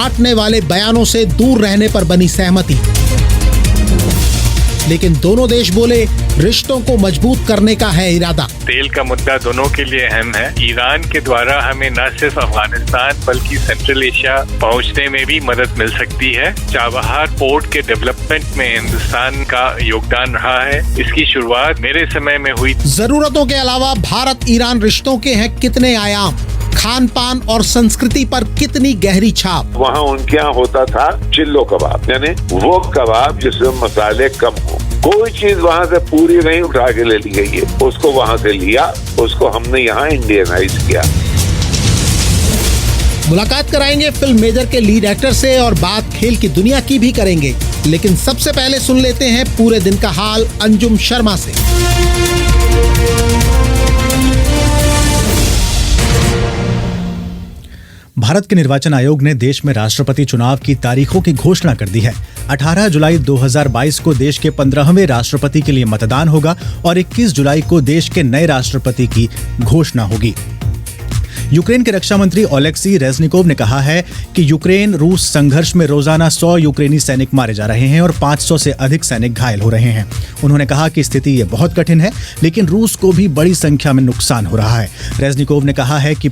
बांटने वाले बयानों से दूर रहने पर बनी सहमति। लेकिन दोनों देश बोले रिश्तों को मजबूत करने का है इरादा। तेल का मुद्दा दोनों के लिए अहम है। ईरान के द्वारा हमें न सिर्फ अफगानिस्तान बल्कि सेंट्रल एशिया पहुंचने में भी मदद मिल सकती है। चाबहार पोर्ट के डेवलपमेंट में हिंदुस्तान का योगदान रहा है। इसकी शुरुआत मेरे समय में हुई। जरूरतों के अलावा भारत ईरान रिश्तों के हैं कितने आयाम, खान पान और संस्कृति पर कितनी गहरी छाप। वहाँ उनके यहाँ होता था चिल्लो कबाब, यानी वो कबाब जिसमें मसाले कम हो। कोई चीज वहाँ से पूरी नहीं उठा के ले ली गई है, उसको वहाँ से लिया, उसको हमने यहाँ इंडियनाइज किया। मुलाकात कराएंगे फिल्म मेजर के लीड एक्टर से और बात खेल की दुनिया की भी करेंगे। लेकिन सबसे पहले सुन लेते हैं पूरे दिन का हाल अंजुम शर्मा से। भारत के निर्वाचन आयोग ने देश में राष्ट्रपति चुनाव की तारीखों की घोषणा कर दी है। 18 जुलाई 2022 को देश के 15वें राष्ट्रपति के लिए मतदान होगा और 21 जुलाई को देश के नए राष्ट्रपति की घोषणा होगी। यूक्रेन के रक्षा मंत्री ओलेक्सी रेजनिकोव ने कहा है कि यूक्रेन रूस संघर्ष में रोजाना 100 यूक्रेनी सैनिक मारे जा रहे हैं और 500 से अधिक सैनिक घायल हो रहे हैं। उन्होंने कहा कि स्थिति ये बहुत कठिन है, लेकिन रूस को भी बड़ी संख्या में नुकसान हो रहा है। रेजनिकोव ने कहा है कि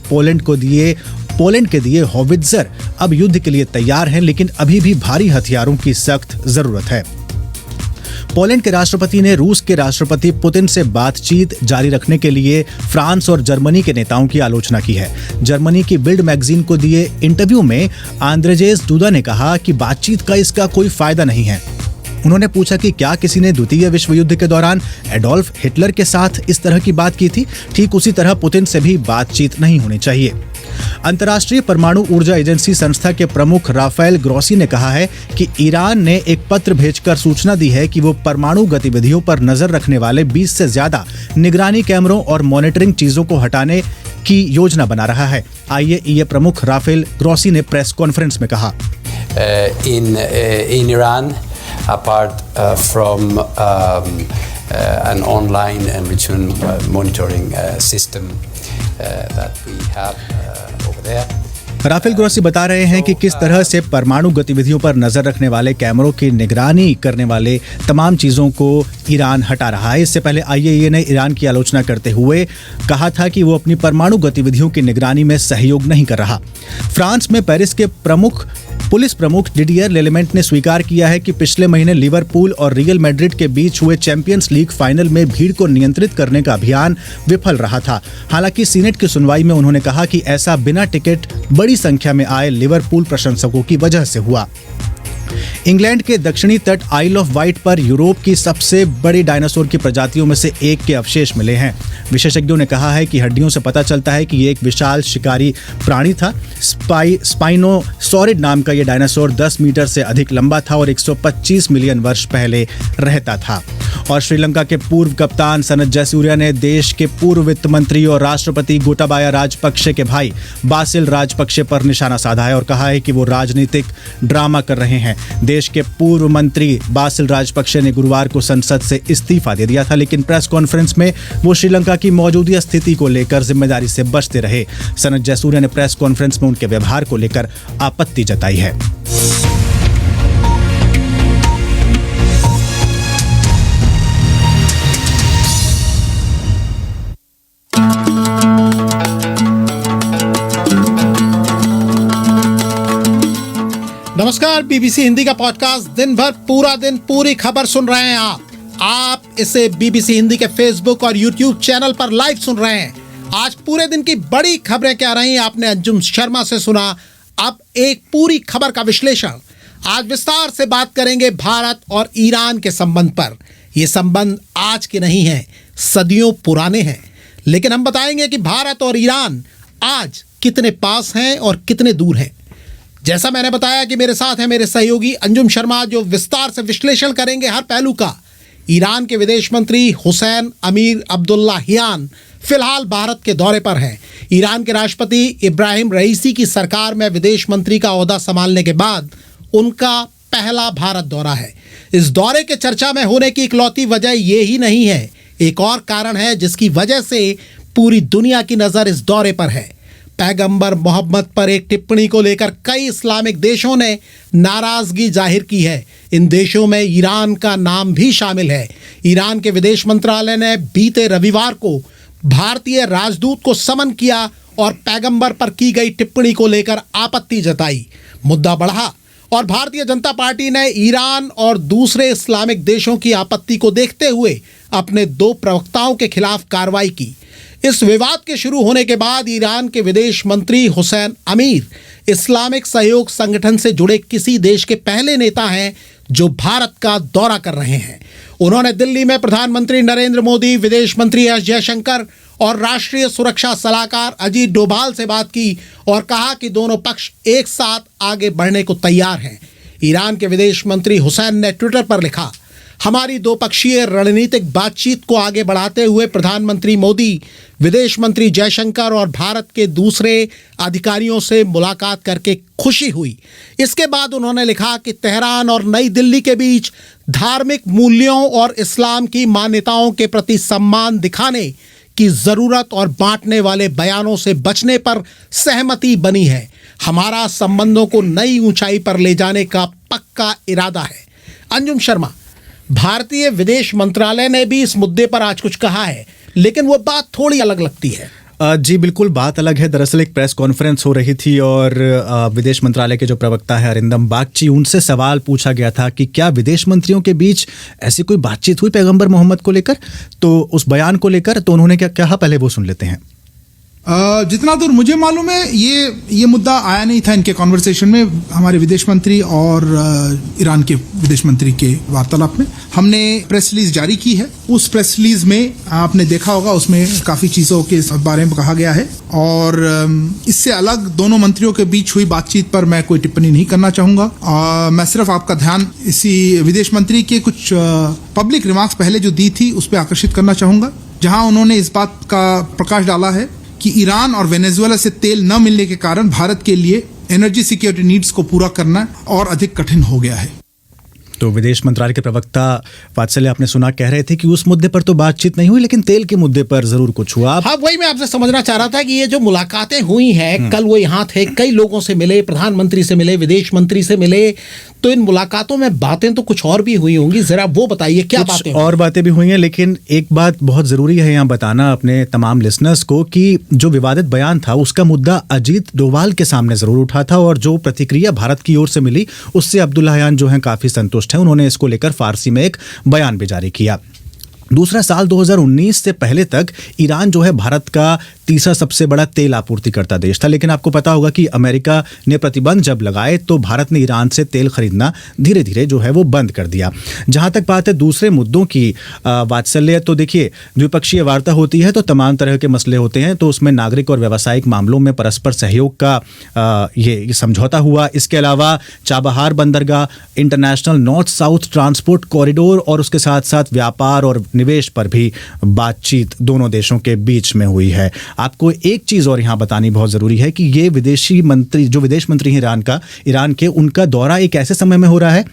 पोलैंड के दिए हॉवित्जर अब युद्ध के लिए तैयार हैं, लेकिन अभी भी भारी हथियारों की सख्त जरूरत है। पोलैंड के राष्ट्रपति ने रूस के राष्ट्रपति पुतिन से बातचीत जारी रखने के लिए फ्रांस और जर्मनी के नेताओं की आलोचना की है। जर्मनी की बिल्ड मैगजीन को दिए इंटरव्यू में आंद्रेजेस डूडा ने कहा कि बातचीत का इसका कोई फायदा नहीं है। उन्होंने पूछा कि क्या किसी ने द्वितीय विश्व युद्ध के दौरान एडोल्फ हिटलर के साथ इस तरह की बात की थी। ठीक उसी तरह पुतिन से भी बातचीत नहीं होनी चाहिए। अंतर्राष्ट्रीय परमाणु ऊर्जा एजेंसी संस्था के प्रमुख राफेल ग्रोसी ने कहा है कि ईरान ने एक पत्र भेजकर सूचना दी है कि वो परमाणु गतिविधियों पर नजर रखने वाले 20 से ज्यादा निगरानी कैमरों और मॉनिटरिंग चीजों को हटाने की योजना बना रहा है। आईएईए प्रमुख राफेल ग्रोसी ने प्रेस कॉन्फ्रेंस में कहा, in Iran, apart from an online and routine monitoring system that we have over there. Rafael Grossi बता रहे हैं कि किस तरह से परमाणु गतिविधियों पर नजर रखने वाले कैमरों की निगरानी करने वाले तमाम चीजों को ईरान हटा रहा है। इससे पहले आईएईए ने ईरान की आलोचना करते हुए कहा था कि वो अपनी परमाणु गतिविधियों की निगरानी में सहयोग नहीं कर रहा। फ्रांस में पेरिस के पुलिस प्रमुख डिडियर लेलेमेंट ने स्वीकार किया है कि पिछले महीने लिवरपूल और रियल मैड्रिड के बीच हुए चैंपियंस लीग फाइनल में भीड़ को नियंत्रित करने का अभियान विफल रहा था। हालांकि सीनेट की सुनवाई में उन्होंने कहा कि ऐसा बिना टिकट बड़ी संख्या में आए लिवरपूल प्रशंसकों की वजह से हुआ। इंग्लैंड के दक्षिणी तट आइल ऑफ वाइट पर यूरोप की सबसे बड़ी डायनासोर की प्रजातियों में से एक के अवशेष मिले हैं। विशेषज्ञों ने कहा है कि हड्डियों से पता चलता है कि ये एक विशाल शिकारी प्राणी था। स्पाइनोसॉरिड नाम का ये डायनासोर 10 मीटर से अधिक लंबा था और 125 मिलियन वर्ष पहले रहता था। और श्रीलंका के पूर्व कप्तान सनत जयसूर्या ने देश के पूर्व वित्त मंत्री और राष्ट्रपति गोटाबाया राजपक्षे के भाई बासिल राजपक्षे पर निशाना साधा है और कहा है कि वो राजनीतिक ड्रामा कर रहे हैं। देश के पूर्व मंत्री बासिल राजपक्षे ने गुरुवार को संसद से इस्तीफा दे दिया था, लेकिन प्रेस कॉन्फ्रेंस में वो श्रीलंका की मौजूदा स्थिति को लेकर जिम्मेदारी से बचते रहे। सनत जयसूर्या ने प्रेस कॉन्फ्रेंस में उनके व्यवहार को लेकर आपत्ति जताई है। नमस्कार, बीबीसी हिंदी का पॉडकास्ट दिन भर पूरा दिन पूरी खबर सुन रहे हैं आप इसे बीबीसी हिंदी के फेसबुक और यूट्यूब चैनल पर लाइव सुन रहे हैं। आज पूरे दिन की बड़ी खबरें क्या रही आपने अंजुम शर्मा से सुना। अब एक पूरी खबर का विश्लेषण। आज विस्तार से बात करेंगे भारत और ईरान के संबंध पर। ये संबंध आज के नहीं हैं, सदियों पुराने हैं। लेकिन हम बताएंगे कि भारत और ईरान आज कितने पास हैं और कितने दूर हैं। जैसा मैंने बताया कि मेरे साथ है मेरे सहयोगी अंजुम शर्मा, जो विस्तार से विश्लेषण करेंगे हर पहलू का। ईरान के विदेश मंत्री हुसैन अमीर अब्दुल्लाहियान फिलहाल भारत के दौरे पर हैं। ईरान के राष्ट्रपति इब्राहिम रईसी की सरकार में विदेश मंत्री का ओहदा संभालने के बाद उनका पहला भारत दौरा है। इस दौरे के चर्चा में होने की इकलौती वजह ये ही नहीं है, एक और कारण है जिसकी वजह से पूरी दुनिया की नज़र इस दौरे पर है। पैगंबर मोहम्मद पर एक टिप्पणी को लेकर कई इस्लामिक देशों ने नाराजगी जाहिर की है। इन देशों में ईरान का नाम भी शामिल है। ईरान के विदेश मंत्रालय ने बीते रविवार को भारतीय राजदूत को समन किया और पैगंबर पर की गई टिप्पणी को लेकर आपत्ति जताई। मुद्दा बढ़ा और भारतीय जनता पार्टी ने ईरान और दूसरे इस्लामिक देशों की आपत्ति को देखते हुए अपने 2 प्रवक्ताओं के खिलाफ कार्रवाई की। इस विवाद के शुरू होने के बाद ईरान के विदेश मंत्री हुसैन अमीर इस्लामिक सहयोग संगठन से जुड़े किसी देश के पहले नेता हैं जो भारत का दौरा कर रहे हैं। उन्होंने दिल्ली में प्रधानमंत्री नरेंद्र मोदी, विदेश मंत्री एस जयशंकर और राष्ट्रीय सुरक्षा सलाहकार अजीत डोभाल से बात की और कहा कि दोनों पक्ष एक साथ आगे बढ़ने को तैयार हैं। ईरान के विदेश मंत्री हुसैन ने ट्विटर पर लिखा, हमारी 2-पक्षीय रणनीतिक बातचीत को आगे बढ़ाते हुए प्रधानमंत्री मोदी, विदेश मंत्री जयशंकर और भारत के दूसरे अधिकारियों से मुलाकात करके खुशी हुई। इसके बाद उन्होंने लिखा कि तेहरान और नई दिल्ली के बीच धार्मिक मूल्यों और इस्लाम की मान्यताओं के प्रति सम्मान दिखाने की जरूरत और बांटने वाले बयानों से बचने पर सहमति बनी है। हमारा संबंधों को नई ऊंचाई पर ले जाने का पक्का इरादा है। अंजुम शर्मा, भारतीय विदेश मंत्रालय ने भी इस मुद्दे पर आज कुछ कहा है, लेकिन वो बात थोड़ी अलग लगती है। जी बिल्कुल, बात अलग है। दरअसल एक प्रेस कॉन्फ्रेंस हो रही थी और विदेश मंत्रालय के जो प्रवक्ता है अरिंदम बागची, उनसे सवाल पूछा गया था कि क्या विदेश मंत्रियों के बीच ऐसी कोई बातचीत हुई पैगंबर मोहम्मद को लेकर, तो उस बयान को लेकर, तो उन्होंने क्या कहा, पहले वो सुन लेते हैं। जितना दूर मुझे मालूम है ये मुद्दा आया नहीं था इनके कॉन्वर्सेशन में। हमारे विदेश मंत्री और ईरान के विदेश मंत्री के वार्तालाप में हमने प्रेस रिलीज जारी की है। उस प्रेस रिलीज में आपने देखा होगा, उसमें काफ़ी चीज़ों के बारे में कहा गया है और इससे अलग दोनों मंत्रियों के बीच हुई बातचीत पर मैं कोई टिप्पणी नहीं करना चाहूँगा। मैं सिर्फ आपका ध्यान इसी विदेश मंत्री के कुछ पब्लिक रिमार्क्स पहले जो दी थी उस पर आकर्षित करना चाहूँगा, जहाँ उन्होंने इस बात का प्रकाश डाला है कि ईरान और वेनेजुएला से तेल न मिलने के कारण भारत के लिए एनर्जी सिक्योरिटी नीड्स को पूरा करना और अधिक कठिन हो गया है। तो विदेश मंत्रालय के प्रवक्ता वात्सल्य, आपने सुना, कह रहे थे कि उस मुद्दे पर तो बातचीत नहीं हुई, लेकिन तेल के मुद्दे पर जरूर कुछ हुआ। हाँ, वही मैं आपसे समझना चाह रहा था कि ये जो मुलाकातें हुई हैं, कल वो यहाँ थे, कई लोगों से मिले, प्रधानमंत्री से मिले, विदेश मंत्री से मिले, तो इन मुलाकातों में बातें तो कुछ और भी हुई होंगी। जरा वो बताइए क्या बातें और बातें भी हुई हैं, लेकिन एक बात बहुत जरूरी है यहाँ बताना अपने तमाम लिसनर्स को कि जो विवादित बयान था उसका मुद्दा अजीत डोभाल के सामने जरूर उठा था और जो प्रतिक्रिया भारत की ओर से मिली उससे अब्दुल्लाहियान जो हैं काफी संतुष्ट हैं। उन्होंने इसको लेकर फारसी में एक बयान भी जारी किया। दूसरा, साल 2019 से पहले तक ईरान जो है भारत का तीसरा सबसे बड़ा तेल आपूर्तिकर्ता देश था, लेकिन आपको पता होगा कि अमेरिका ने प्रतिबंध जब लगाए तो भारत ने ईरान से तेल खरीदना धीरे धीरे जो है वो बंद कर दिया। जहां तक बात है दूसरे मुद्दों की वात्सल्य, तो देखिए द्विपक्षीय वार्ता होती है तो तमाम तरह के मसले होते हैं, तो उसमें नागरिक और व्यावसायिक मामलों में परस्पर सहयोग का ये समझौता हुआ। इसके अलावा चाबहार बंदरगाह, international north south transport corridor और उसके साथ साथ व्यापार और निवेश पर भी बातचीत दोनों देशों के बीच में हुई है। आपको एक चीज और यहां बतानी बहुत जरूरी है कि ये विदेशी मंत्री, जो विदेश मंत्री हैं ईरान के, उनका दौरा एक ऐसे समय में हो रहा है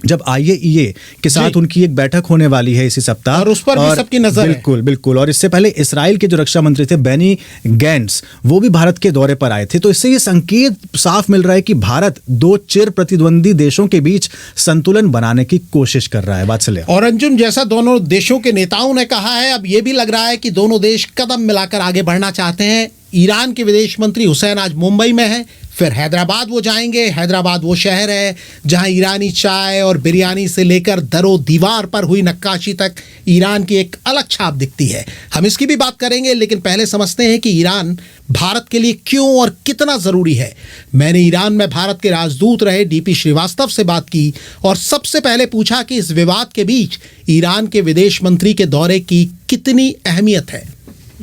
जब IAEA के साथ उनकी एक बैठक होने वाली है इसी सप्ताह और उस पर भी सबकी नजर है। बिल्कुल। और इससे पहले इजराइल के जो रक्षा मंत्री थे बेनी गैंट्स, वो भी भारत के दौरे पर आए थे। तो इससे ये संकेत साफ मिल रहा है कि भारत 2 चिर प्रतिद्वंदी देशों के बीच संतुलन बनाने की कोशिश कर रहा है। वात्सल्य और अंजुम, जैसा दोनों देशों के नेताओं ने कहा है, अब ये भी लग रहा है कि दोनों देश कदम मिलाकर आगे बढ़ना चाहते हैं। ईरान के विदेश मंत्री हुसैन आज मुंबई में हैं, फिर हैदराबाद वो जाएंगे। हैदराबाद वो शहर है जहां ईरानी चाय और बिरयानी से लेकर दरो दीवार पर हुई नक्काशी तक ईरान की एक अलग छाप दिखती है। हम इसकी भी बात करेंगे, लेकिन पहले समझते हैं कि ईरान भारत के लिए क्यों और कितना ज़रूरी है। मैंने ईरान में भारत के राजदूत रहे DP श्रीवास्तव से बात की और सबसे पहले पूछा कि इस विवाद के बीच ईरान के विदेश मंत्री के दौरे की कितनी अहमियत है।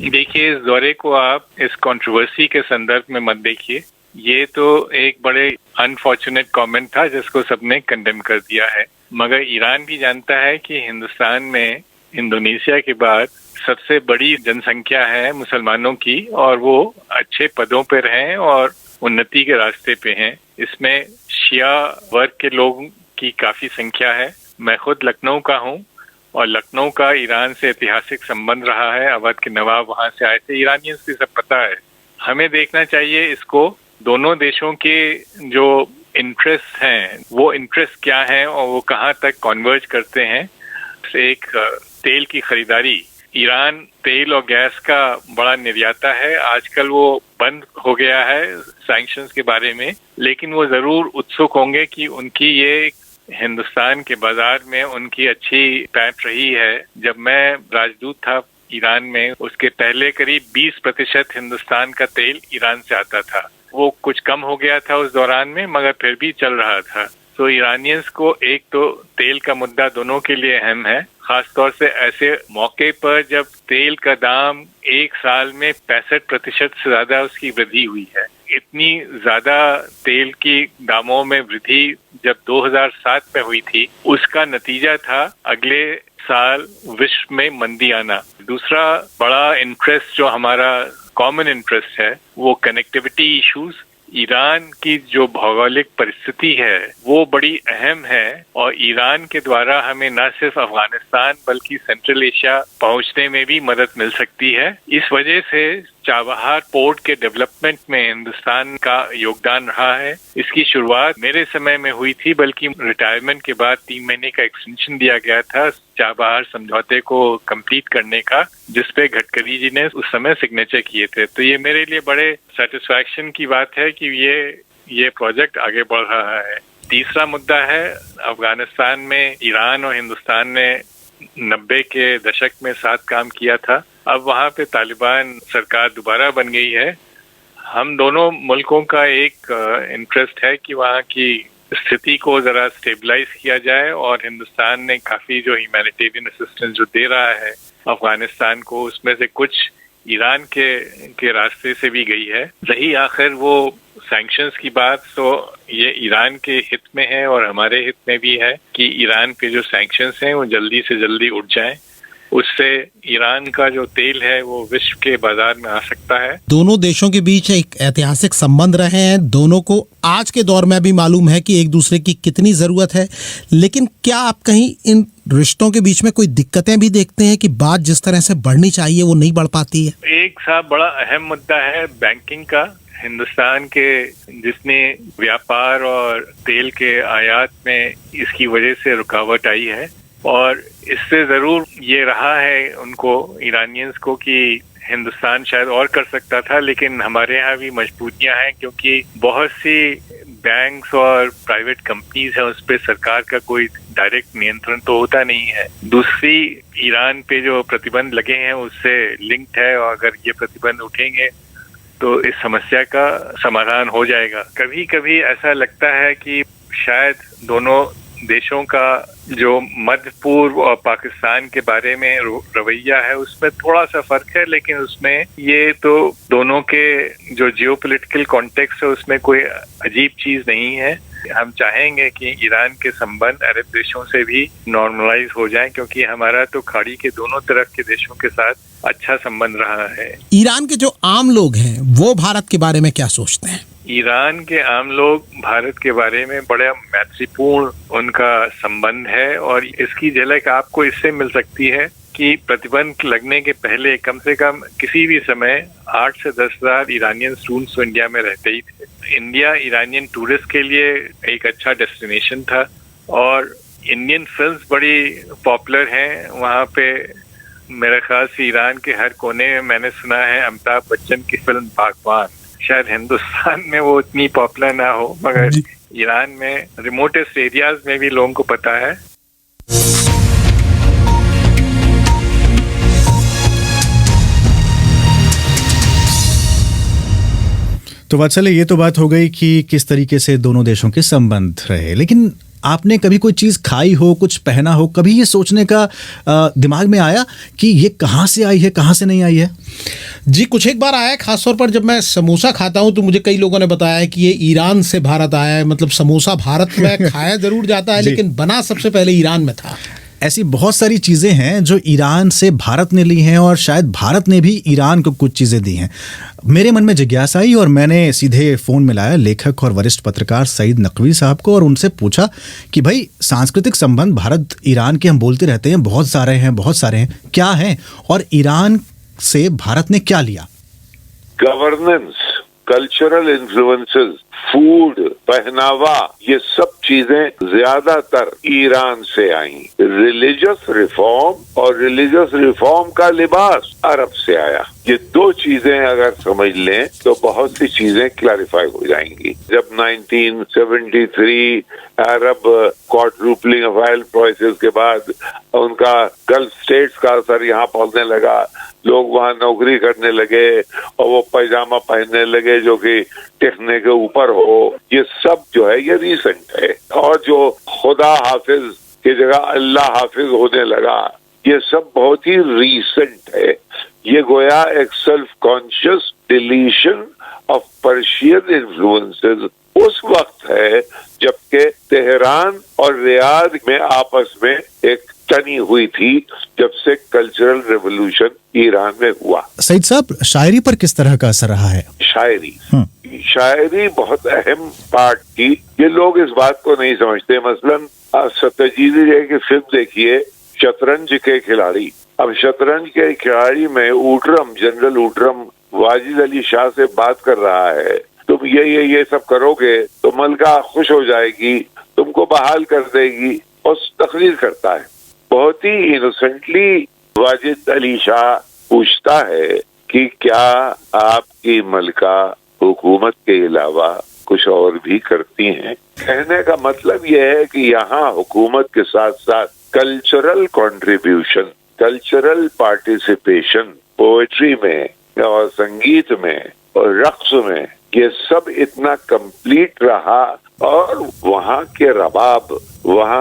देखिए, इस दौरे को आप इस कंट्रोवर्सी के संदर्भ में मत देखिए। ये तो एक बड़े अनफॉर्चुनेट कमेंट था जिसको सबने कंडेम कर दिया है, मगर ईरान भी जानता है कि हिंदुस्तान में इंडोनेशिया के बाद सबसे बड़ी जनसंख्या है मुसलमानों की और वो अच्छे पदों पर हैं और उन्नति के रास्ते पे हैं। इसमें शिया वर्ग के लोगों की काफी संख्या है। मैं खुद लखनऊ का हूँ और लखनऊ का ईरान से ऐतिहासिक संबंध रहा है। अवध के नवाब वहां से आए थे। ईरानियंस भी सब पता है। हमें देखना चाहिए इसको, दोनों देशों के जो इंटरेस्ट हैं वो इंटरेस्ट क्या हैं और वो कहाँ तक कन्वर्ज करते हैं। एक तेल की खरीदारी, ईरान तेल और गैस का बड़ा निर्याता है, आजकल वो बंद हो गया है सैंक्शंस के बारे में, लेकिन वो जरूर उत्सुक होंगे कि उनकी ये हिंदुस्तान के बाजार में उनकी अच्छी पैठ रही है। जब मैं राजदूत था ईरान में, उसके पहले करीब 20% हिंदुस्तान का तेल ईरान से आता था। वो कुछ कम हो गया था उस दौरान में, मगर फिर भी चल रहा था। तो ईरानियंस को एक तो तेल का मुद्दा दोनों के लिए अहम है, खासतौर से ऐसे मौके पर जब तेल का दाम एक साल में 65% से ज्यादा उसकी वृद्धि हुई है। इतनी ज्यादा तेल की दामों में वृद्धि जब 2007 में हुई थी, उसका नतीजा था अगले साल विश्व में मंदी आना। दूसरा बड़ा इंटरेस्ट जो हमारा कॉमन इंटरेस्ट है वो कनेक्टिविटी इश्यूज। ईरान की जो भौगोलिक परिस्थिति है वो बड़ी अहम है और ईरान के द्वारा हमें न सिर्फ अफगानिस्तान बल्कि सेंट्रल एशिया पहुंचने में भी मदद मिल सकती है। इस वजह से चाबहार पोर्ट के डेवलपमेंट में हिंदुस्तान का योगदान रहा है। इसकी शुरुआत मेरे समय में हुई थी, बल्कि रिटायरमेंट के बाद 3 महीने का एक्सटेंशन दिया गया था चाबहार समझौते को कंप्लीट करने का, जिसपे गडकरी जी ने उस समय सिग्नेचर किए थे। तो ये मेरे लिए बड़े सेटिस्फैक्शन की बात है कि ये प्रोजेक्ट आगे बढ़ रहा है। तीसरा मुद्दा है, अफगानिस्तान में ईरान और हिंदुस्तान ने 90 के दशक में साथ काम किया था। अब वहाँ पे तालिबान सरकार दोबारा बन गई है। हम दोनों मुल्कों का एक इंटरेस्ट है कि वहाँ की स्थिति को जरा स्टेबलाइज किया जाए, और हिंदुस्तान ने काफी जो ह्यूमैनिटेरियन असिस्टेंस जो दे रहा है अफगानिस्तान को, उसमें से कुछ ईरान के रास्ते से भी गई है। रही आखिर वो सैंक्शंस की बात, तो ये ईरान के हित में है और हमारे हित में भी है कि ईरान पे जो सैंक्शंस हैं वो जल्दी से जल्दी उठ जाएं। उससे ईरान का जो तेल है वो विश्व के बाजार में आ सकता है। दोनों देशों के बीच एक ऐतिहासिक संबंध रहे हैं, दोनों को आज के दौर में भी मालूम है कि एक दूसरे की कितनी जरूरत है। लेकिन क्या आप कहीं इन रिश्तों के बीच में कोई दिक्कतें भी देखते हैं कि बात जिस तरह से बढ़नी चाहिए वो नहीं बढ़ पाती है? एक साहब बड़ा अहम मुद्दा है बैंकिंग का। हिंदुस्तान के जिसने व्यापार और तेल के आयात में इसकी वजह से रुकावट आई है, और इससे जरूर ये रहा है उनको ईरानियंस को कि हिंदुस्तान शायद और कर सकता था, लेकिन हमारे यहाँ भी मजबूरियां हैं क्योंकि बहुत सी बैंक्स और प्राइवेट कंपनीज हैं, उस पर सरकार का कोई डायरेक्ट नियंत्रण तो होता नहीं है। दूसरी, ईरान पे जो प्रतिबंध लगे हैं उससे लिंक्ड है, और अगर ये प्रतिबंध उठेंगे तो इस समस्या का समाधान हो जाएगा। कभी कभी ऐसा लगता है कि शायद दोनों देशों का जो मध्य पूर्व और पाकिस्तान के बारे में रवैया है उसमें थोड़ा सा फर्क है, लेकिन उसमें ये तो दोनों के जो जियोपॉलिटिकल कॉन्टेक्स्ट है उसमें कोई अजीब चीज नहीं है। हम चाहेंगे कि ईरान के संबंध अरब देशों से भी नॉर्मलाइज हो जाएं, क्योंकि हमारा तो खाड़ी के दोनों तरफ के देशों के साथ अच्छा संबंध रहा है। ईरान के जो आम लोग हैं वो भारत के बारे में क्या सोचते हैं? ईरान के आम लोग भारत के बारे में बड़ा मैत्रीपूर्ण उनका संबंध है, और इसकी झलक आपको इससे मिल सकती है कि प्रतिबंध लगने के पहले कम से कम किसी भी समय 8 से 10 हजार ईरानियन स्टूडेंट्स तो इंडिया में रहते ही थे। इंडिया ईरानियन टूरिस्ट के लिए एक अच्छा डेस्टिनेशन था, और इंडियन फिल्म्स बड़ी पॉपुलर हैं वहाँ पे। मेरे ख्याल से ईरान के हर कोने में मैंने सुना है अमिताभ बच्चन की फिल्म बागबान। शायद हिंदुस्तान में वो इतनी पॉपुलर ना हो, मगर ईरान में रिमोटेस्ट एरियाज में भी लोगों को पता है। तो वत्सल, ये तो बात हो गई कि किस तरीके से दोनों देशों के संबंध रहे, लेकिन आपने कभी कोई चीज़ खाई हो, कुछ पहना हो, कभी ये सोचने का दिमाग में आया कि ये कहाँ से आई है, कहाँ से नहीं आई है? जी, कुछ एक बार आया, खासतौर पर जब मैं समोसा खाता हूँ तो मुझे कई लोगों ने बताया कि ये ईरान से भारत आया है। मतलब समोसा भारत में खाया जरूर जाता है लेकिन बना सबसे पहले ईरान में था। ऐसी बहुत सारी चीज़ें हैं जो ईरान से भारत ने ली हैं, और शायद भारत ने भी ईरान को कुछ चीज़ें दी हैं। मेरे मन में जिज्ञासा आई और मैंने सीधे फ़ोन मिलाया लेखक और वरिष्ठ पत्रकार सईद नकवी साहब को, और उनसे पूछा कि भाई, सांस्कृतिक संबंध भारत ईरान के हम बोलते रहते हैं, बहुत सारे हैं, क्या हैं, और ईरान से भारत ने क्या लिया? गवर्नेंस, कल्चरल इन्फ्लुएंसेस, फूड, पहनावा, ये सब चीजें ज्यादातर ईरान से आई। रिलीजियस रिफॉर्म और रिलीजियस रिफॉर्म का लिबास अरब से आया। ये दो चीजें अगर समझ लें तो बहुत सी चीजें क्लैरिफाई हो जाएंगी। जब 1973 अरब क्वाड्रुपलिंग ऑफ ऑयल प्राइसेस के बाद उनका गल्फ स्टेट्स का असर यहाँ पहुंचने लगा, लोग वहां नौकरी करने लगे और वो पैजामा पहनने लगे जो कि टिकने के ऊपर हो, ये सब जो है ये रीसेंट है। और जो खुदा हाफिज की जगह अल्लाह हाफिज होने लगा, ये सब बहुत ही रीसेंट है। ये गोया एक self conscious deletion of Persian influences उस वक्त है जबकि तेहरान और रियाद में आपस में एक तनी हुई थी, जब से कल्चरल रेवोल्यूशन ईरान में हुआ। सईद साहब, शायरी पर किस तरह का असर रहा है? शायरी बहुत अहम पार्ट थी। ये लोग इस बात को नहीं समझते। मसलन सत्यजीत रे की फिल्म देखिए, शतरंज के खिलाड़ी। अब शतरंज के खिलाड़ी में ऊटरम, जनरल ऊटरम वाजिद अली शाह से बात कर रहा है, तुम ये सब करोगे तो मलका खुश हो जाएगी, तुमको बहाल कर देगी, और तकरीर करता है। बहुत ही इनोसेंटली वाजिद अली शाह पूछता है कि क्या आपकी मलका हुकूमत के अलावा कुछ और भी करती हैं? कहने का मतलब यह है कि यहाँ हुकूमत के साथ साथ cultural contribution, cultural participation, poetry में और संगीत में और रक्स में, ये सब इतना कंप्लीट रहा। और वहाँ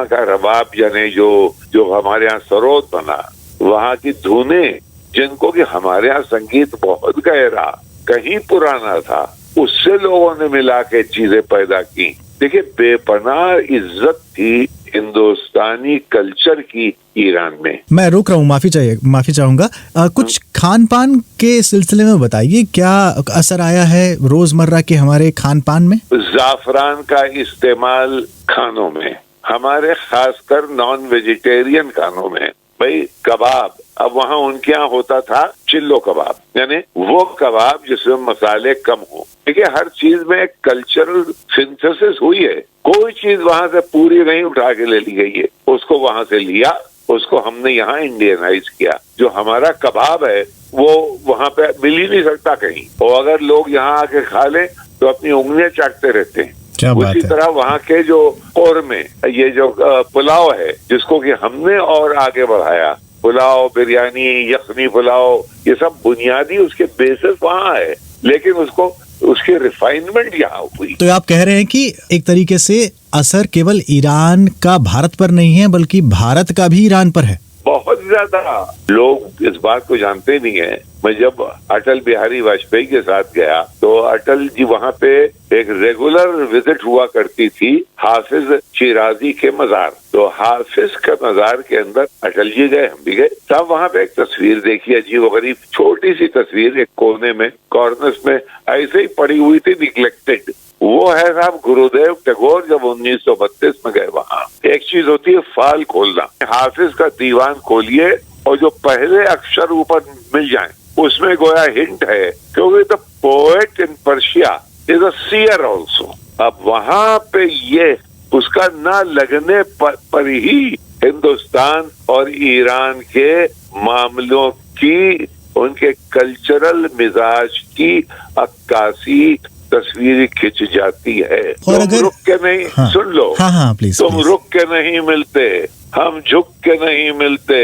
का रबाब यानी जो हमारे यहाँ सरोद बना, वहाँ की धुनें जिनको कि हमारे यहाँ संगीत बहुत गहरा, कहीं पुराना था, उससे लोगों ने मिला के चीजें पैदा की। देखिए, बेपनाह इज्जत थी हिंदुस्तानी कल्चर की ईरान में। मैं रोक रहा हूँ, माफी चाहूंगा। कुछ खान पान के सिलसिले में बताइए, क्या असर आया है रोजमर्रा के हमारे खान पान में? जाफरान का इस्तेमाल खानों में, हमारे खासकर नॉन वेजिटेरियन खानों में। भाई कबाब, अब वहाँ उनके यहाँ होता था चिल्लो कबाब, यानी वो कबाब जिसमें मसाले कम हो। देखिए, हर चीज में एक कल्चरल सिंथेसिस हुई है। कोई चीज वहां से पूरी नहीं उठा के ले ली गई है, उसको वहां से लिया, उसको हमने यहाँ इंडियनाइज किया। जो हमारा कबाब है वो वहां पे मिल ही नहीं सकता कहीं, और अगर लोग यहाँ आके खा लें तो अपनी उंगलियां चाटते रहते हैं। उसी तरह वहाँ के जो कौरमे, ये जो पुलाव है जिसको कि हमने और आगे बढ़ाया, पुलाव, बिरयानी, यखनी पुलाव, ये सब बुनियादी उसके बेसिस वहाँ है, लेकिन उसकी रिफाइनमेंट यहाँ हुई। तो आप कह रहे हैं कि एक तरीके से असर केवल ईरान का भारत पर नहीं है, बल्कि भारत का भी ईरान पर है। बहुत ज्यादा लोग इस बात को जानते नहीं है। मैं जब अटल बिहारी वाजपेयी के साथ गया तो अटल जी वहाँ पे एक रेगुलर विजिट हुआ करती थी हाफिज शिराजी के मजार। तो हाफिज के मजार के अंदर अटल जी गए, हम भी गए। तब वहाँ पे एक तस्वीर देखी, अजीबोगरीब छोटी सी तस्वीर, एक कोने में कॉर्नर्स में ऐसे ही पड़ी हुई थी, निग्लेक्टेड। वो है साहब गुरुदेव टैगोर जब 1932 में गए वहाँ। एक चीज होती है फाल खोलना, हाफिज का दीवान खोलिए और जो पहले अक्षर ऊपर मिल जाएं उसमें गोया हिंट है, क्योंकि the poet in Persia is a seer also. अब वहाँ पे ये उसका ना लगने पर ही हिंदुस्तान और ईरान के मामलों की, उनके कल्चरल मिजाज की अक्कासी तस्वीर खिंच जाती है। और तुम रुक के नहीं, सुन लो, प्लीज, तुम रुक के नहीं मिलते, हम झुक के नहीं मिलते,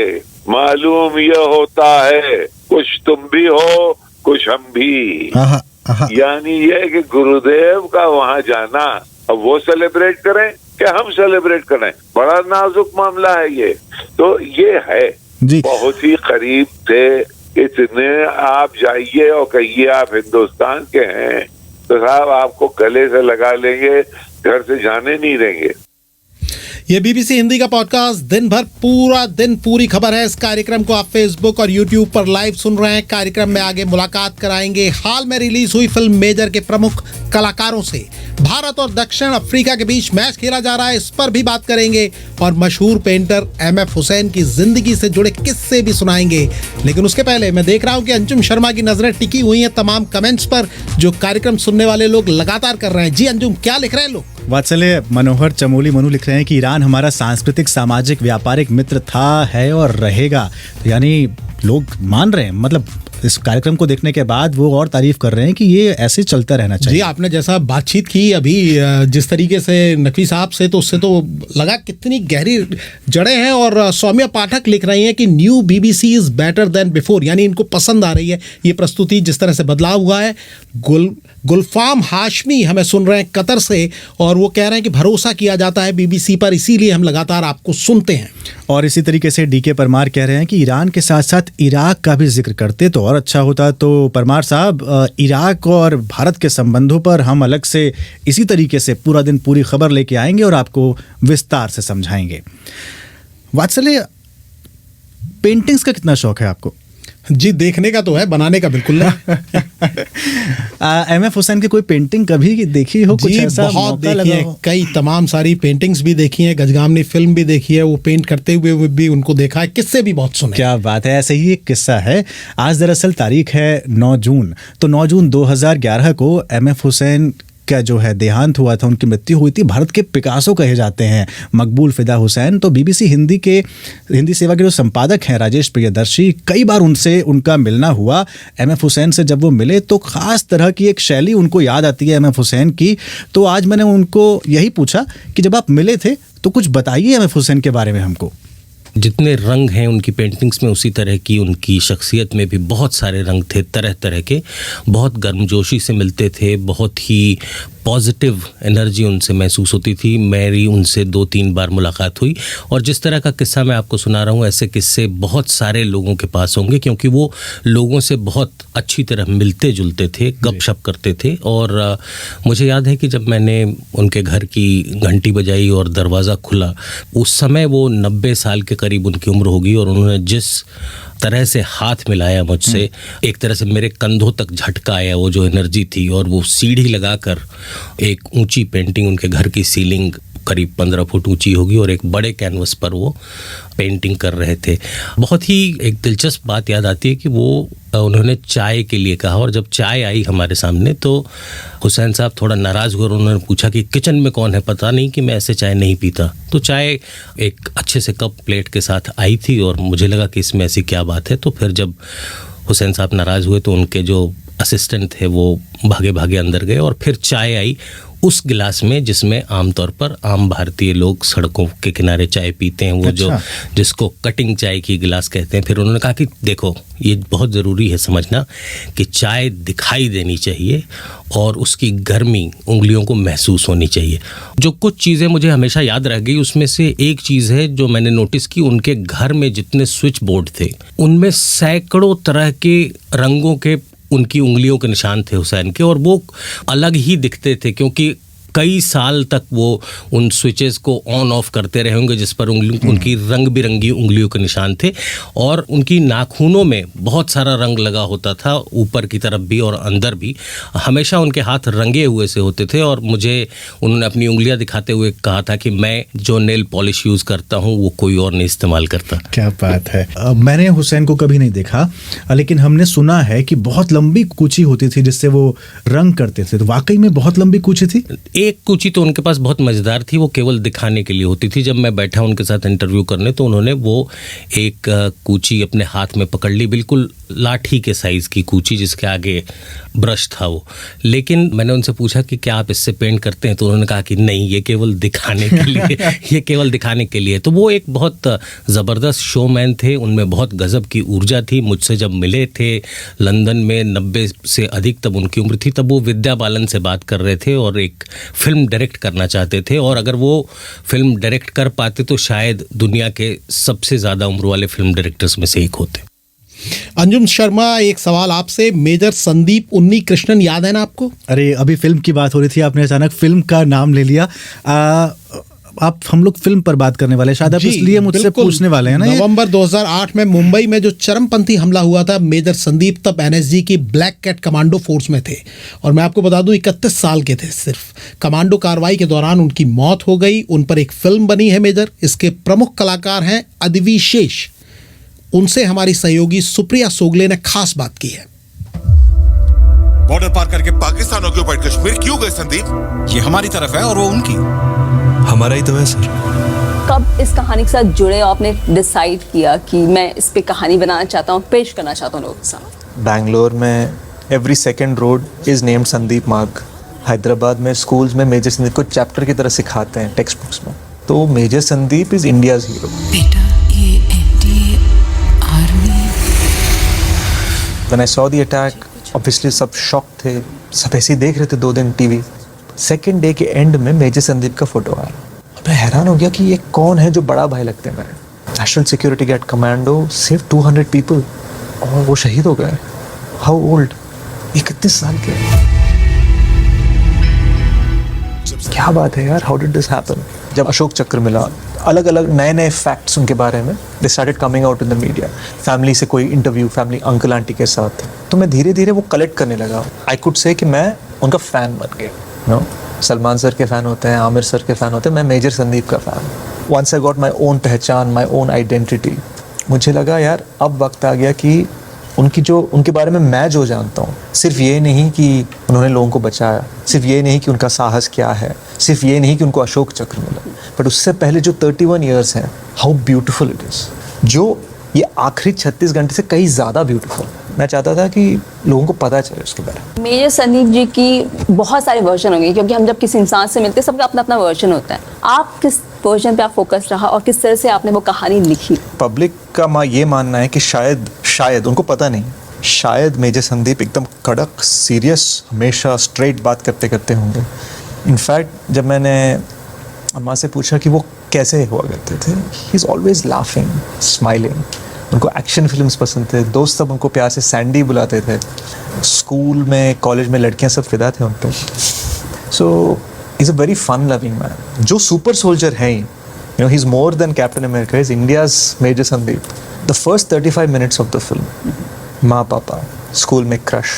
मालूम यह होता है कुछ तुम भी हो कुछ हम भी। यानी ये कि गुरुदेव का वहाँ जाना, अब वो सेलिब्रेट करें कि हम सेलिब्रेट करें, बड़ा नाजुक मामला है ये। तो ये है जी। बहुत ही करीब थे, इतने आप जाइए और कहिए आप हिंदुस्तान के हैं तो साहब आपको गले से लगा लेंगे, घर से जाने नहीं देंगे। ये बीबीसी हिंदी का पॉडकास्ट दिन भर पूरा दिन पूरी खबर है। इस कार्यक्रम को आप फेसबुक और यूट्यूब पर लाइव सुन रहे हैं। कार्यक्रम में आगे मुलाकात कराएंगे हाल में रिलीज हुई फिल्म मेजर के प्रमुख कलाकारों से। भारत और दक्षिण अफ्रीका के बीच मैच खेला जा रहा है, इस पर भी बात करेंगे और मशहूर पेंटर एमएफ हुसैन की जिंदगी से जुड़े किस्से भी सुनाएंगे। लेकिन उसके पहले मैं देख रहा हूं कि अंजुम शर्मा की नजरें टिकी हुई हैं तमाम कमेंट्स पर जो कार्यक्रम सुनने वाले लोग लगातार कर रहे हैं। जी अंजुम, क्या लिख रहे हैं लोग? वात्सल्य मनोहर चमोली मनु लिख रहे हैं कि ईरान हमारा सांस्कृतिक, सामाजिक, व्यापारिक मित्र था, है और रहेगा। तो यानी लोग मान रहे हैं, मतलब इस कार्यक्रम को देखने के बाद वो और तारीफ कर रहे हैं कि ये ऐसे चलता रहना चाहिए। जी, आपने जैसा बातचीत की अभी जिस तरीके से नकवी साहब से, तो उससे तो लगा कितनी गहरी जड़ें हैं। और सौम्या पाठक लिख रही हैं कि new BBC is better than before, यानी इनको पसंद आ रही है ये प्रस्तुति, जिस तरह से बदलाव हुआ है। गुलफाम हाशमी हमें सुन रहे हैं कतर से और वो कह रहे हैं कि भरोसा किया जाता है बीबीसी पर, इसीलिए हम लगातार आपको सुनते हैं। और इसी तरीके से डीके परमार कह रहे हैं कि ईरान के साथ साथ इराक का भी जिक्र करते तो और अच्छा होता। तो परमार साहब, इराक और भारत के संबंधों पर हम अलग से इसी तरीके से पूरा दिन पूरी खबर लेके आएंगे और आपको विस्तार से समझाएंगे। वात्सल्य, पेंटिंग्स का कितना शौक है आपको? जी, देखने का तो है, बनाने का बिल्कुल नहीं। एमएफ हुसैन की कोई पेंटिंग कभी देखी हो? कुछ ऐसा बहुत देखी है, कई तमाम सारी पेंटिंग्स भी देखी हैं, गजगामनी फिल्म भी देखी है, वो पेंट करते हुए भी उनको देखा है, किस्से भी बहुत सुने। क्या बात है, ऐसे ही एक किस्सा है। आज दरअसल तारीख है 9 जून, तो 9 जून 2011 को एमएफ हुसैन का जो है देहांत हुआ था, उनकी मृत्यु हुई थी। भारत के पिकासो कहे जाते हैं मकबूल फिदा हुसैन। तो बीबीसी हिंदी सेवा के जो संपादक हैं राजेश प्रियदर्शी, कई बार उनसे उनका मिलना हुआ। एमएफ हुसैन से जब वो मिले तो खास तरह की एक शैली उनको याद आती है एमएफ हुसैन की। तो आज मैंने उनको यही पूछा कि जब आप मिले थे तो कुछ बताइए एमएफ हुसैन के बारे में हमको। जितने रंग हैं उनकी पेंटिंग्स में, उसी तरह की उनकी शख्सियत में भी बहुत सारे रंग थे, तरह तरह के। बहुत गर्मजोशी से मिलते थे, बहुत ही पॉजिटिव एनर्जी उनसे महसूस होती थी। मेरी उनसे 2-3 बार मुलाकात हुई और जिस तरह का किस्सा मैं आपको सुना रहा हूँ, ऐसे किस्से बहुत सारे लोगों के पास होंगे, क्योंकि वो लोगों से बहुत अच्छी तरह मिलते जुलते थे, गपशप करते थे। और मुझे याद है कि जब मैंने उनके घर की घंटी बजाई और दरवाज़ा खुला, उस समय वो 90 साल के करीब उनकी उम्र होगी और उन्होंने जिस तरह से हाथ मिलाया मुझसे, एक तरह से मेरे कंधों तक झटका आया वो जो एनर्जी थी। और वो सीढ़ी लगाकर एक ऊंची पेंटिंग, उनके घर की सीलिंग करीब 15 फुट ऊंची होगी और एक बड़े कैनवस पर वो पेंटिंग कर रहे थे। बहुत ही एक दिलचस्प बात याद आती है कि वो उन्होंने चाय के लिए कहा और जब चाय आई हमारे सामने तो हुसैन साहब थोड़ा नाराज़ हुए और उन्होंने पूछा कि किचन में कौन है, पता नहीं कि मैं ऐसे चाय नहीं पीता। तो चाय एक अच्छे से कप प्लेट के साथ आई थी और मुझे लगा कि इसमें ऐसी क्या बात है। तो फिर जब हुसैन साहब नाराज़ हुए तो उनके जो असिस्टेंट थे वो भागे भागे अंदर गए और फिर चाय आई उस गिलास में जिसमें आमतौर पर आम भारतीय लोग सड़कों के किनारे चाय पीते हैं, वो जो जिसको कटिंग चाय की गिलास कहते हैं। फिर उन्होंने कहा कि देखो, ये बहुत ज़रूरी है समझना कि चाय दिखाई देनी चाहिए और उसकी गर्मी उंगलियों को महसूस होनी चाहिए। जो कुछ चीज़ें मुझे हमेशा याद रह गई, उसमें से एक चीज़ है जो मैंने नोटिस की, उनके घर में जितने स्विच बोर्ड थे उनमें सैकड़ों तरह के रंगों के उनकी उंगलियों के निशान थे हुसैन के, और वो अलग ही दिखते थे क्योंकि कई साल तक वो उन स्विचेस को ऑन ऑफ करते रहे होंगे जिस पर उनकी रंग बिरंगी उंगलियों के निशान थे। और उनकी नाखूनों में बहुत सारा रंग लगा होता था, ऊपर की तरफ भी और अंदर भी। हमेशा उनके हाथ रंगे हुए से होते थे और मुझे उन्होंने अपनी उंगलियां दिखाते हुए कहा था कि मैं जो नेल पॉलिश यूज़ करता हूँ वो कोई और नहीं इस्तेमाल करता। क्या बात है। मैंने हुसैन को कभी नहीं देखा, लेकिन हमने सुना है कि बहुत लंबी कूची होती थी जिससे वो रंग करते थे। तो वाकई में बहुत लंबी कूची थी? एक कूची तो उनके पास बहुत मज़ेदार थी, वो केवल दिखाने के लिए होती थी। जब मैं बैठा उनके साथ इंटरव्यू करने तो उन्होंने वो एक कूची अपने हाथ में पकड़ ली, बिल्कुल लाठी के साइज़ की कूची जिसके आगे ब्रश था वो। लेकिन मैंने उनसे पूछा कि क्या आप इससे पेंट करते हैं, तो उन्होंने कहा कि नहीं, ये केवल दिखाने के लिए ये केवल दिखाने के लिए। तो वो एक बहुत ज़बरदस्त शोमैन थे, उनमें बहुत गज़ब की ऊर्जा थी। मुझसे जब मिले थे लंदन में 90 से अधिक तब उनकी उम्र थी, तब वो विद्या बालन से बात कर रहे थे और एक फिल्म डायरेक्ट करना चाहते थे। और अगर वो फिल्म डायरेक्ट कर पाते तो शायद दुनिया के सबसे ज़्यादा उम्र वाले फिल्म डायरेक्टर्स में से एक होते। अंजुम शर्मा, एक सवाल आपसे, मेजर संदीप उन्नी कृष्णन याद है ना आपको? अरे, अभी फिल्म की बात हो रही थी, आपने अचानक फिल्म का नाम ले लिया। आप हम लोग फिल्म पर बात करने वाले हैं, शायद आप जी, इसलिए मुझसे बिल्कुल। पूछने वाले हैं ना ये? नवंबर 2008 में मुंबई में जो चरमपंथी हमला हुआ था, मेजर संदीप तब एनएसजी की ब्लैक कैट कमांडो फोर्स में थे और मैं आपको बता दूं 31 साल के थे सिर्फ। कमांडो कार्रवाई के दौरान उनकी मौत हो गई। उन पर एक फिल्म बनी है मेजर। इसके प्रमुख कलाकार हैं अदिति शेष। उनसे हमारी सहयोगी सुप्रिया सोगले ने खास बात की है। बॉर्डर पार करके पाकिस्तान ऑक्युपाइड कश्मीर क्यों गए संदीप? ये हमारी तरफ है और वो उनकी। हमारा ही तो है सर। कब इस कहानी के साथ जुड़े, आपने डिसाइड किया कि मैं इस पे कहानी बनाना चाहता हूँ, पेश करना चाहता हूँ लोगों के साथ? बैंगलोर में every second road is named Sandeep मार्ग। हैदराबाद में स्कूल्स में मेजर संदीप को चैप्टर की तरह सिखाते हैं टेक्स्ट बुक्स में। तो major Sandeep is India's hero. बेटा ये NDA army. When I saw the attack obviously सब शॉक थे, सब ऐसे ही देख रहे थे 2 दिन टीवी। सेकेंड डे के एंड में मेजर संदीप का फोटो आया। मैं हैरान हो गया कि ये कौन है जो बड़ा भाई लगते हैं मेरे। National security guard commando save 200 people और वो शहीद हो गए। How old? 31 साल के। क्या बात है यार, हाउ डिड दिस हैपन? जब अशोक चक्र मिला, अलग अलग नए नए फैक्ट्स उनके बारे में they started coming out in the media. Family से कोई इंटरव्यू, फैमिली अंकल आंटी के साथ, तो मैं धीरे धीरे वो कलेक्ट करने लगा। आई कुड से कि मैं उनका फ़ैन बन गया। नो, सलमान सर के फ़ैन होते हैं, आमिर सर के फ़ैन होते हैं, मैं मेजर संदीप का fan. Once I got my own पहचान, माई ओन आइडेंटिटी, मुझे लगा यार अब वक्त आ गया कि उनके बारे में मैं जो जानता हूँ, सिर्फ ये नहीं कि उन्होंने लोगों को बचाया, सिर्फ ये नहीं कि उनका साहस क्या है, सिर्फ ये नहीं कि उनको अशोक चक्र मिला, बट उससे पहले जो 31 ईयर्स हैं, हाउ ब्यूटीफुल इट इज़। जो ये आखिरी 36 घंटे से कहीं ज़्यादा ब्यूटीफुल। मैं चाहता था कि लोगों को पता चले उसके बारे में। मेजर संदीप जी की बहुत सारे वर्जन होंगे, क्योंकि हम जब किसी इंसान से मिलते हैं सबका अपना अपना वर्जन होता है। आप किस वर्जन पे आप फोकस रहा और किस तरह से आपने वो कहानी लिखी? पब्लिक का ये मानना है कि शायद उनको पता नहीं, शायद मेजर संदीप एकदम कड़क, सीरियस, हमेशा स्ट्रेट बात करते करते होंगे। इनफैक्ट जब मैंने अम्मा से पूछा कि वो कैसे हुआ करते थे, he is always laughing, smiling. उनको एक्शन फिल्म्स पसंद थे, दोस्त सब उनको प्यार से सैंडी बुलाते थे। स्कूल में, कॉलेज में लड़कियां सब फिदा थे उन पर। So is a very fun loving man. जो सुपर सोल्जर है, you know, he is more than Captain America, is India's major Sandeep. The first 35 minutes of the film, माँ पापा, स्कूल में क्रश,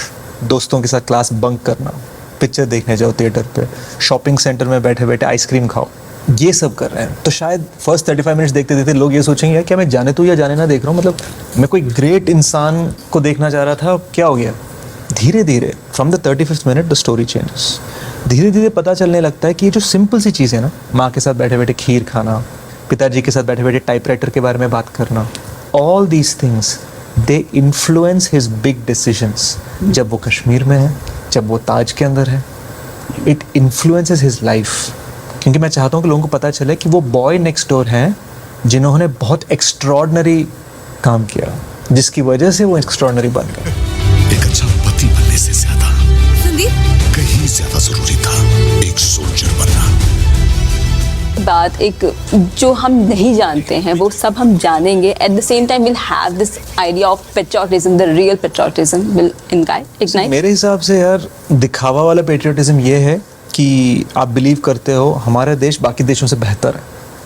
दोस्तों के साथ क्लास बंक करना, पिक्चर देखने जाओ थिएटर पे, शॉपिंग सेंटर में बैठे बैठे आइसक्रीम खाओ, ये सब कर रहे हैं। तो शायद फर्स्ट 35 मिनट्स देखते देखते लोग ये सोचेंगे यार क्या मैं जाने तो या जाने ना देख रहा हूँ, मतलब मैं कोई ग्रेट इंसान को देखना चाह रहा था, क्या हो गया? धीरे धीरे from the 35th minute the story changes. धीरे धीरे पता चलने लगता है कि ये जो सिंपल सी चीज़ है ना, माँ के साथ बैठे बैठे खीर खाना, पिताजी के साथ बैठे बैठे टाइपराइटर के बारे में बात करना, all these things they influence his big decisions. जब वो कश्मीर में है, जब वो ताज के अंदर है, इट इन्फ्लुएंसेस हिज लाइफ। क्योंकि मैं चाहता हूँ कि लोगों को पता चले कि वो बॉय नेक्स्ट डोर हैं जिन्होंने बहुत एक्स्ट्रॉर्डनरी काम किया, जिसकी वजह से वो एक्स्ट्रॉर्डनरी बन गए। एक अच्छा पति बनने से ज्यादा संदीप कहीं ज्यादा जरूरी था एक सोल्जर बनना। बात एक जो हम नहीं जानते हैं वो सब हम जानेंगे। At the same time will have this idea of patriotism, the real patriotism will ignite. मेरे हिसाब से यार दिखावा वाला पेट्रियोटिज्म ये है कि आप बिलीव करते हो हमारा देश बाकी देशों से बेहतर है।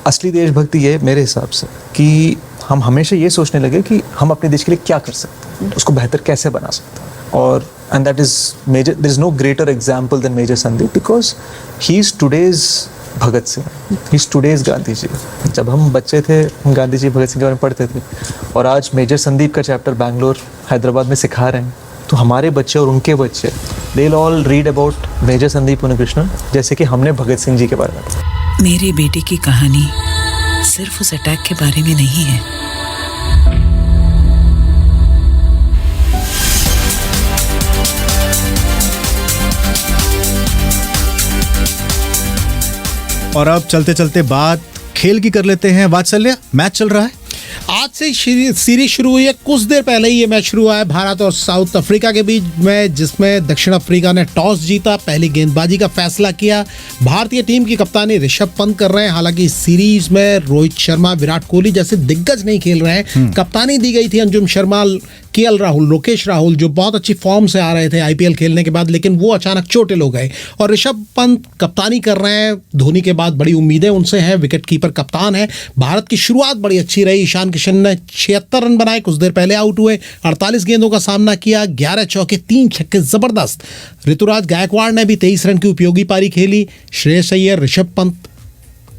असली देशभक्ति ये मेरे हिसाब से कि हम हमेशा ये सोचने लगे कि हम अपने देश के लिए क्या कर सकते हैं, उसको बेहतर कैसे बना सकते हैं। और and that is major, there is no greater example than major Sandeep, because he is today's Bhagat Singh, he is today's Gandhi ji. जब हम बच्चे थे हम गांधी जी, भगत सिंह के बारे में पढ़ते थे, और आज मेजर संदीप का चैप्टर बैंगलोर, हैदराबाद में सिखा रहे हैं, तो हमारे बच्चे और उनके बच्चे they will all read about major Sandeep Unnikrishnan, जैसे कि हमने भगत सिंह जी के बारे में। मेरे बेटे की कहानी सिर्फ उस अटैक के बारे में नहीं है। और अब चलते चलते बात खेल की कर लेते हैं। वात्सल्य, मैच चल रहा है। आज से सीरीज शुरू हुई है। कुछ देर पहले ही ये मैच शुरू हुआ है भारत और साउथ अफ्रीका के बीच में, जिसमें दक्षिण अफ्रीका ने टॉस जीता, पहली गेंदबाजी का फैसला किया। भारतीय टीम की कप्तानी ऋषभ पंत कर रहे हैं। हालांकि इस सीरीज में रोहित शर्मा, विराट कोहली जैसे दिग्गज नहीं खेल रहे हैं। कप्तानी दी गई थी अंजुम शर्मा, केएल राहुल, लोकेश राहुल, जो बहुत अच्छी फॉर्म से आ रहे थे आईपीएल खेलने के बाद, लेकिन वो अचानक चोटिल हो गए। और ऋषभ पंत कप्तानी कर रहे हैं। धोनी के बाद बड़ी उम्मीदें उनसे हैं, विकेट कीपर कप्तान है। भारत की शुरुआत बड़ी अच्छी रही। ईशान किशन ने 76 रन बनाए, कुछ देर पहले आउट हुए। 48 गेंदों का सामना किया, 11 चौके 3 छक्के, जबरदस्त। ऋतुराज गायकवाड़ ने भी 23 रन की उपयोगी पारी खेली। श्रेयस अय्यर, ऋषभ पंत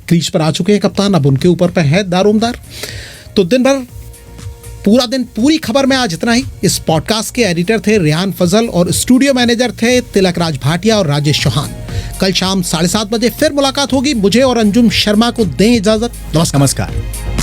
क्रीज पर आ चुके हैं कप्तान, अब उनके ऊपर पे है दारोमदार। तो दिन भर पूरा दिन पूरी खबर में आज इतना ही। इस पॉडकास्ट के एडिटर थे रेहान फजल और स्टूडियो मैनेजर थे तिलक राज भाटिया और राजेश चौहान। कल शाम 7:30 बजे फिर मुलाकात होगी। मुझे और अंजुम शर्मा को दें इजाजत। नमस्कार।